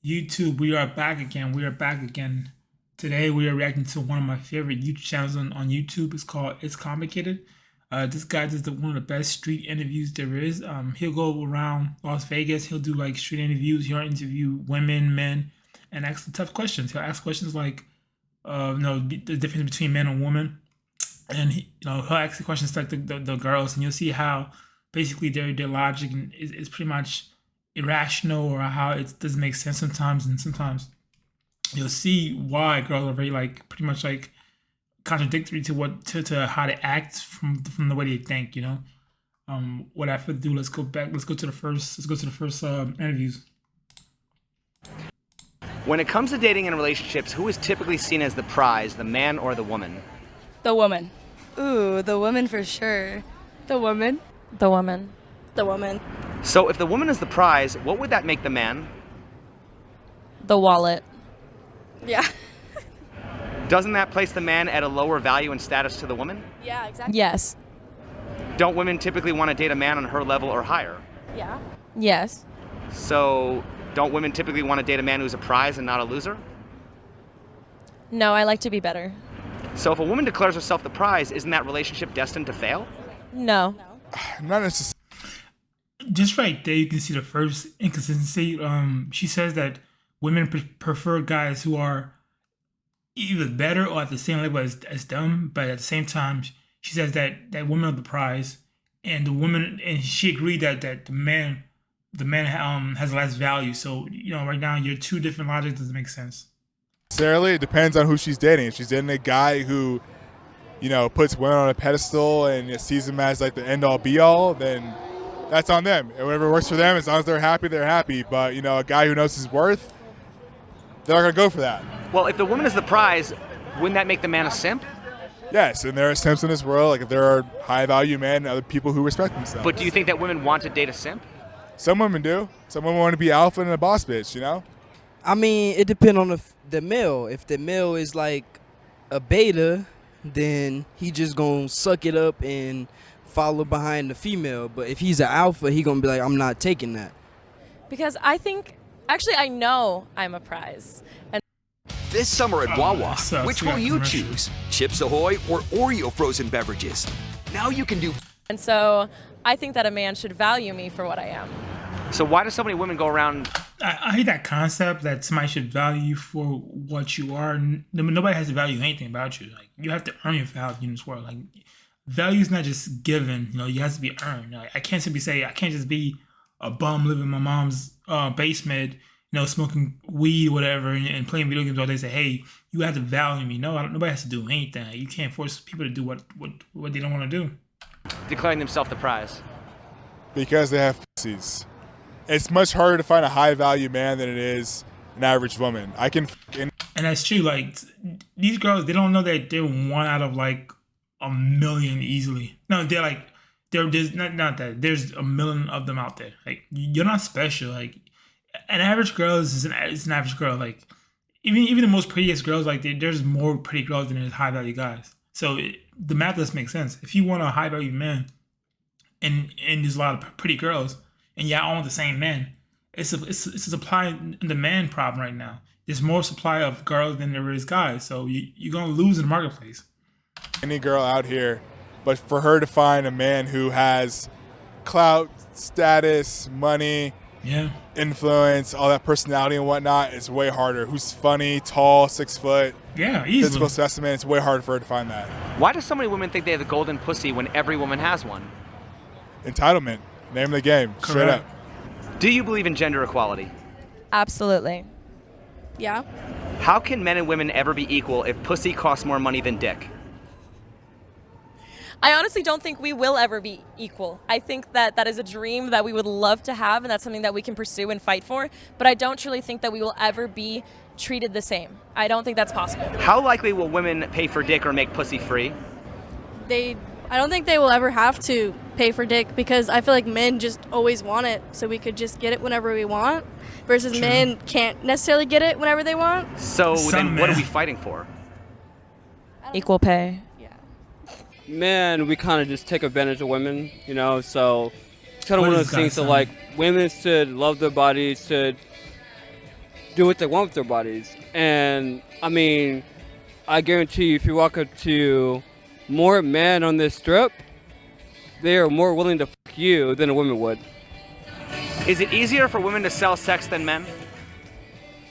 YouTube, we are back again. We are back again. Today we are reacting to one of my favorite YouTube channels on YouTube. It's called It's Complicated. This guy does one of the best street interviews there is. He'll go around Las Vegas. He'll do like street interviews. He'll interview women, men, and ask the tough questions. He'll ask questions like, the difference between men and women, and he'll ask the questions like the girls, and you'll see how basically their logic is pretty much irrational, or how it doesn't make sense sometimes, and sometimes you'll see why girls are very like pretty much like contradictory to to how they act from the way they think. What I have to do, let's go back. Let's go to the first interviews. When it comes to dating and relationships, who is typically seen as the prize, the man or the woman? The woman. Ooh, the woman for sure. The woman. The woman. The woman. So if the woman is the prize, what would that make the man? The wallet. Yeah. Doesn't that place the man at a lower value and status to the woman? Yeah, exactly. Yes. Don't women typically want to date a man on her level or higher? Yeah. Yes. So don't women typically want to date a man who's a prize and not a loser? No, I like to be better. So if a woman declares herself the prize, isn't that relationship destined to fail? No. Not necessarily. Just right there, you can see the first inconsistency. She says that women prefer guys who are either better or at the same level as them, but at the same time, she says that women are the prize, and the woman, and she agreed that the man has less value. So right now, your two different logics doesn't make sense. Necessarily, it depends on who she's dating. If she's dating a guy who, puts women on a pedestal and sees them as like the end all be all, then that's on them. And whatever works for them, as long as they're happy, they're happy. But a guy who knows his worth, they're not gonna go for that. Well, if the woman is the prize, wouldn't that make the man a simp? Yes, and there are simps in this world. Like if there are high value men, other people who respect themselves. But do you think that women want to date a simp? Some women do. Some women want to be alpha and a boss bitch. I mean, it depends on the male. If the male is like a beta, then he just gonna suck it up and follow behind the female. But if he's an alpha, he gonna be like, I'm not taking that. Because I know I'm a prize. And This summer at Wawa, that sucks. which We will got you commercials. choose? Chips Ahoy or Oreo frozen beverages? Now you can do so I think that a man should value me for what I am. So why do so many women go around? I hate that concept that somebody should value you for what you are. Nobody has to value anything about you. Like, you have to earn your value in this world. Like, value is not just given. You have to be earned. Like, I can't simply say I can't just be a bum living in my mom's basement, smoking weed, whatever, and playing video games all day. Say, hey, you have to value me. No, nobody has to do anything. You can't force people to do what they don't want to do. Declaring themselves the prize. Because they have pussies. It's much harder to find a high value man than it is an average woman. And that's true. Like, these girls, they don't know that they're one out of like a million easily. No, there's not that. There's a million of them out there. Like, you're not special. Like, an average girl is an average girl. Like, even the most prettiest girls, like, there's more pretty girls than there's high value guys. So the math doesn't make sense. If you want a high value man, and there's a lot of pretty girls, and y'all own the same man, it's a supply and demand problem right now. There's more supply of girls than there is guys, so you're gonna lose in the marketplace. Any girl out here, but for her to find a man who has clout, status, money, Yeah. influence, all that personality and whatnot, it's way harder. Who's funny, tall, 6 foot, Yeah, easily. physical specimen, it's way harder for her to find that. Why do so many women think they have the golden pussy when every woman has one? Entitlement, name of the game, straight up. Correct. Do you believe in gender equality? Absolutely. Yeah. How can men and women ever be equal if pussy costs more money than dick? I honestly don't think we will ever be equal. I think that is a dream that we would love to have, and that's something that we can pursue and fight for. But I don't truly think that we will ever be treated the same. I don't think that's possible. How likely will women pay for dick or make pussy free? I don't think they will ever have to pay for dick, because I feel like men just always want it, so we could just get it whenever we want, versus True. men can't necessarily get it whenever they want. So Some then what are men. we fighting for? Equal pay. Yeah. Men, we kind of just take advantage of women, so it's kind of What one of is those things God, that, like, women should love their bodies, should do what they want with their bodies. And I mean, I guarantee you, if you walk up to more men on this strip, they are more willing to fuck you than a woman would. Is it easier for women to sell sex than men?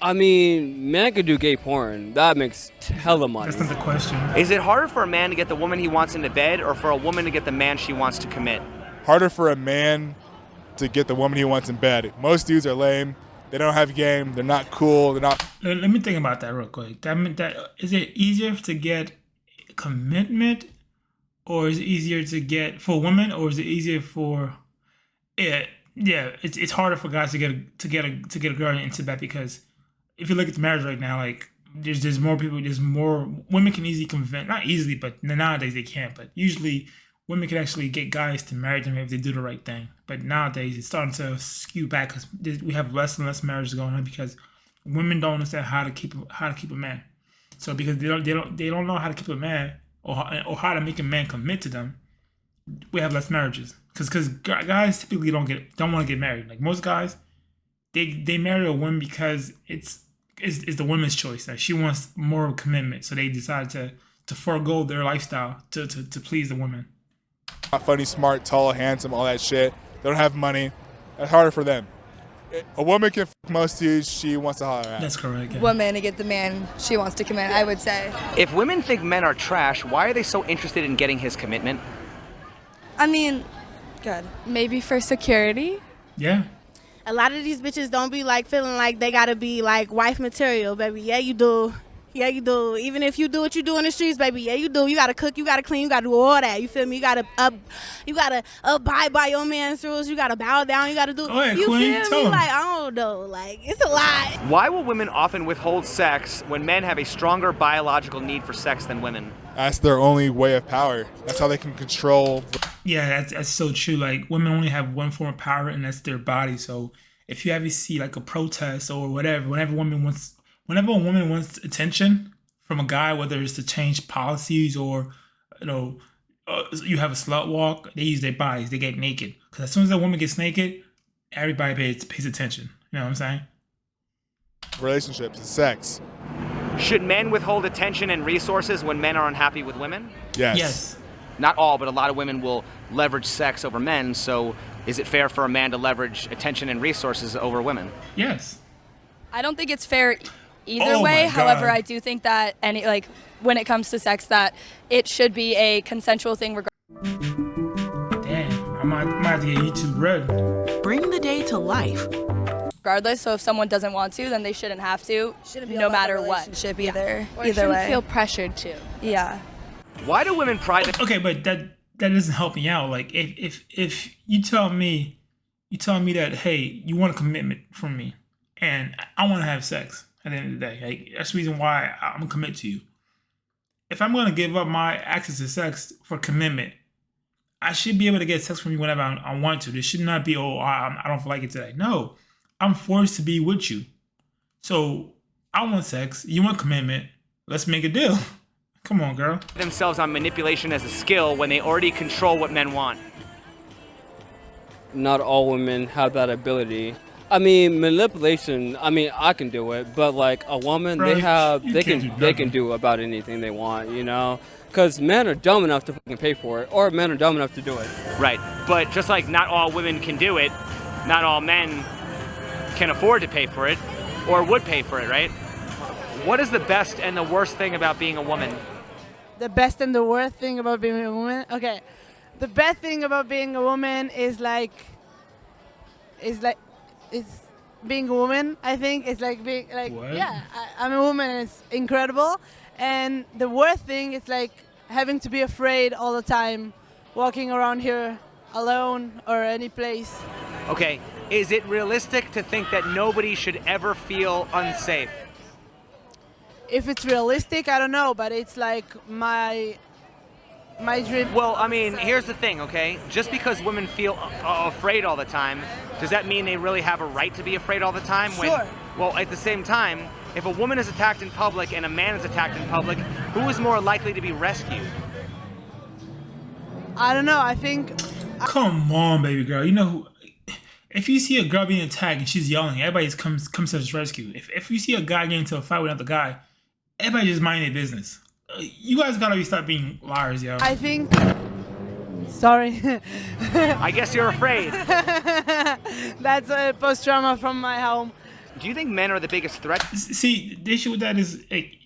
I mean, men could do gay porn. That makes hella money. That's not the question. Is it harder for a man to get the woman he wants into bed or for a woman to get the man she wants to commit? Harder for a man to get the woman he wants in bed. Most dudes are lame. They don't have game. They're not cool. They're not. Let me think about that real quick. That is it easier to get commitment, or is it easier to get for women, or is it easier for? Yeah. It's harder for guys to get a girl into bed because if you look at the marriage right now, like there's more people. There's more women can easily convince, not easily, but nowadays they can't. But usually women can actually get guys to marry them if they do the right thing. But nowadays it's starting to skew back because we have less and less marriages going on because women don't understand how to keep a man. So because they don't know how to keep a man or how to make a man commit to them, we have less marriages. Because guys typically don't want to get married. Like most guys, they marry a woman because it's the woman's choice. Like she wants more commitment, so they decide to forego their lifestyle to please the woman. Not funny, smart, tall, handsome, all that shit. They don't have money. That's harder for them. A woman can fuck most dudes she wants to holler at. That's correct. Yeah. Woman to get the man she wants to commit, I would say. If women think men are trash, why are they so interested in getting his commitment? I mean, good. Maybe for security. Yeah. A lot of these bitches don't be like feeling like they gotta be like wife material, baby. Yeah, you do. Yeah, you do. Even if you do what you do in the streets, baby. Yeah, you do. You gotta cook. You gotta clean. You gotta do all that. You feel me? You gotta abide by your man's rules. You gotta bow down. You gotta do. Oh, yeah, you Queen, feel me? Like I don't know. Like it's a lot. Why will women often withhold sex when men have a stronger biological need for sex than women? That's their only way of power. That's how they can control. Yeah, that's so true. Like women only have one form of power, and that's their body. So if you ever see like a protest or whatever, whenever a woman wants attention from a guy, whether it's to change policies or you have a slut walk, they use their bodies. They get naked because as soon as a woman gets naked, everybody pays attention. You know what I'm saying? Relationships and sex. Should men withhold attention and resources when men are unhappy with women? Yes. Not all, but a lot of women will leverage sex over men. So is it fair for a man to leverage attention and resources over women? Yes. I don't think it's fair either Oh way. my However, God. I do think that when it comes to sex, that it should be a consensual thing. Damn, I might have to get YouTube Red. Bring the day to life. Regardless, so if someone doesn't want to, then they shouldn't have to, no matter what. Relationship either. Or Either shouldn't way. feel pressured to. Yeah. Why do women pride themselves? Okay, but that doesn't help me out. Like if you tell me that hey, you want a commitment from me, and I want to have sex at the end of the day, like that's the reason why I'm gonna commit to you. If I'm gonna give up my access to sex for commitment, I should be able to get sex from you whenever I want to. There should not be I don't feel like it today. No, I'm forced to be with you. So I want sex. You want commitment. Let's make a deal. Come on, girl. Themselves on manipulation as a skill when they already control what men want? Not all women have that ability. I mean, manipulation, I can do it, but like a woman, Bro, they can do about anything they want, you know? Because men are dumb enough to fucking pay for it, or men are dumb enough to do it. Right, but just like not all women can do it, not all men can afford to pay for it, or would pay for it, right? What is the best and the worst thing about being a woman? The best and the worst thing about being a woman? Okay. The best thing about being a woman is being a woman. I think it's like being like, What? yeah, I'm a woman. It's incredible. And the worst thing is like having to be afraid all the time, walking around here alone or any place. Okay, is it realistic to think that nobody should ever feel unsafe? If it's realistic, I don't know, but it's like my dream. Well, I mean, here's the thing, okay? Just because women feel afraid all the time, does that mean they really have a right to be afraid all the time? Sure. Well, at the same time, if a woman is attacked in public and a man is attacked in public, who is more likely to be rescued? I don't know. I think. Come on, baby girl. You know who? if you see a girl being attacked and she's yelling, everybody just comes to his rescue. If you see a guy getting into a fight with another guy, everybody just mind their business. You guys gotta stop being liars, yo. I think. Sorry. I guess you're afraid. That's a post trauma from my home. Do you think men are the biggest threat? See, the issue with that is like,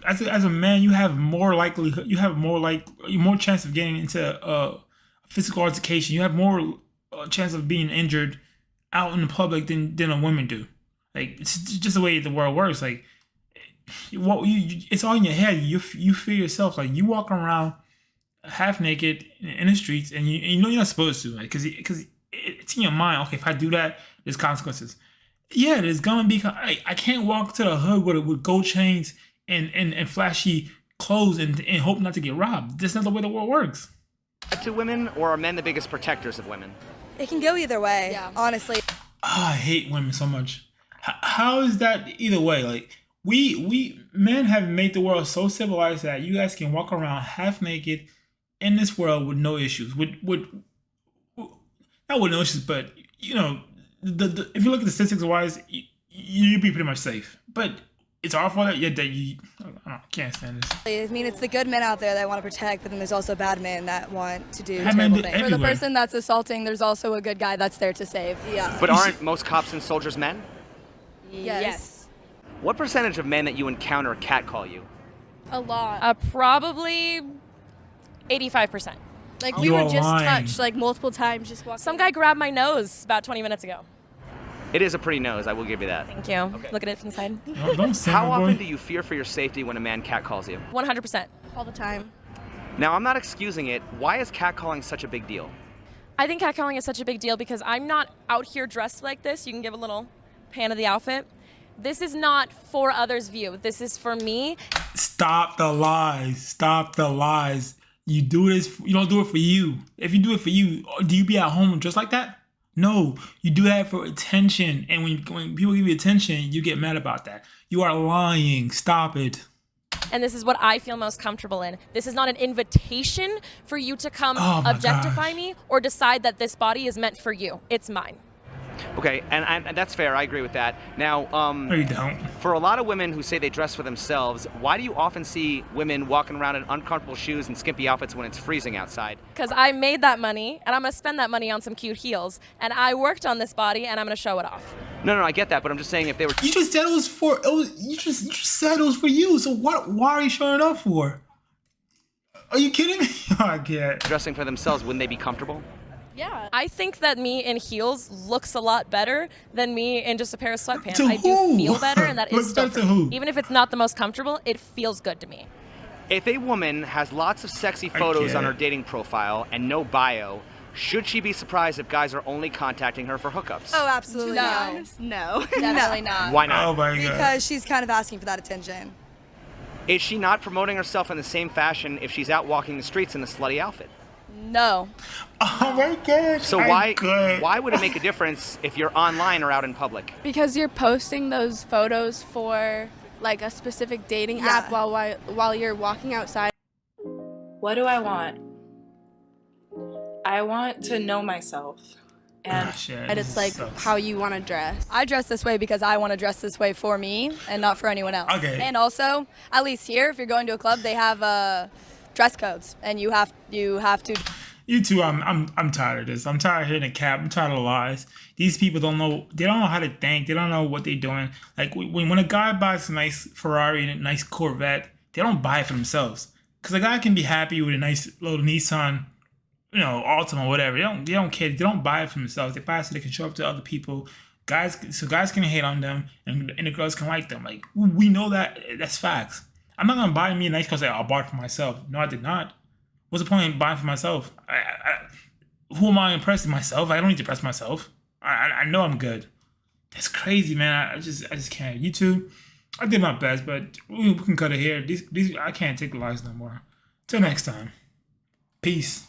as a man, you have more likelihood, more chance of getting into a physical altercation. You have more chance of being injured out in the public than a woman do. Like, it's just the way the world works. Like, it's all in your head. You feel yourself. Like, you walk around half naked in the streets, and you know you're not supposed to, like, because it's in your mind. Okay, if I do that, there's consequences. Yeah, there's gonna be. I can't walk to the hood with gold chains and flashy clothes and hope not to get robbed. That's not the way the world works. To women, or are men the biggest protectors of women? It can go either way, honestly. I hate women so much. How is that either way? Like, we men have made the world so civilized that you guys can walk around half naked in this world with no issues. Not with no issues, but you know, if you look at the statistics wise, you'd be pretty much safe. But it's our fault that you I can't stand this. I mean, it's the good men out there that want to protect, but then there's also bad men that want to do terrible things. For the person that's assaulting, there's also a good guy that's there to save. Yeah. But aren't most cops and soldiers men? Yes. What percentage of men that you encounter catcall you? A lot. Probably 85%. Like, we were just touched like multiple times just walking. Some guy grabbed my nose about 20 minutes ago. It is a pretty nose, I will give you that. Thank you. Okay. Look at it from the side. How often do you fear for your safety when a man catcalls you? 100%. All the time. Now, I'm not excusing it. Why is catcalling such a big deal? I think catcalling is such a big deal because I'm not out here dressed like this. You can give a little pan of the outfit. This is not for others' view. This is for me. Stop the lies. Stop the lies. You do this. You don't do it for you. If you do it for you, do you be at home just like that? No, you do that for attention. And when people give you attention, you get mad about that. You are lying. Stop it. And this is what I feel most comfortable in. This is not an invitation for you to come objectify me or decide that this body is meant for you. It's mine. Okay, and that's fair. I agree with that. Now, no, you don't. For a lot of women who say they dress for themselves, why do you often see women walking around in uncomfortable shoes and skimpy outfits when it's freezing outside? Because I made that money, and I'm going to spend that money on some cute heels. And I worked on this body, and I'm going to show it off. No, I get that, but I'm just saying if they were... You just said it was for... You just said it was for you, so why are you showing it up for? Are you kidding me? I can't. Dressing for themselves, wouldn't they be comfortable? Yeah. I think that me in heels looks a lot better than me in just a pair of sweatpants. To I do who? feel better, and that is still to who? Even if it's not the most comfortable, it feels good to me. If a woman has lots of sexy photos on her dating profile and no bio, should she be surprised if guys are only contacting her for hookups? Oh, absolutely not. No. Definitely not. Why not? Oh my God. Because she's kind of asking for that attention. Is she not promoting herself in the same fashion if she's out walking the streets in a slutty outfit? No. Oh my gosh. So why would it make a difference if you're online or out in public? Because you're posting those photos for like a specific dating app while you're walking outside. What do I want? I want to know myself. And it's like how you want to dress. I dress this way because I want to dress this way for me and not for anyone else. Okay. And also, at least here, if you're going to a club, they have dress codes, and you have to. You too. I'm tired of this. I'm tired of hearing the cap. I'm tired of the lies. These people don't know. They don't know how to think. They don't know what they're doing. Like when a guy buys a nice Ferrari and a nice Corvette, they don't buy it for themselves. Because a guy can be happy with a nice little Nissan, Altima, whatever. They don't care. They don't buy it for themselves. They buy it so they can show up to other people. Guys can hate on them, and the girls can like them. Like, we know that. That's facts. I'm not gonna buy me a nice car. I bought it for myself. No, I did not. What's the point in buying for myself? Who am I impressing? Myself? I don't need to impress myself. I know I'm good. That's crazy, man. I just can't. You too. I did my best, but we can cut it here. These I can't take the lies no more. Till next time. Peace.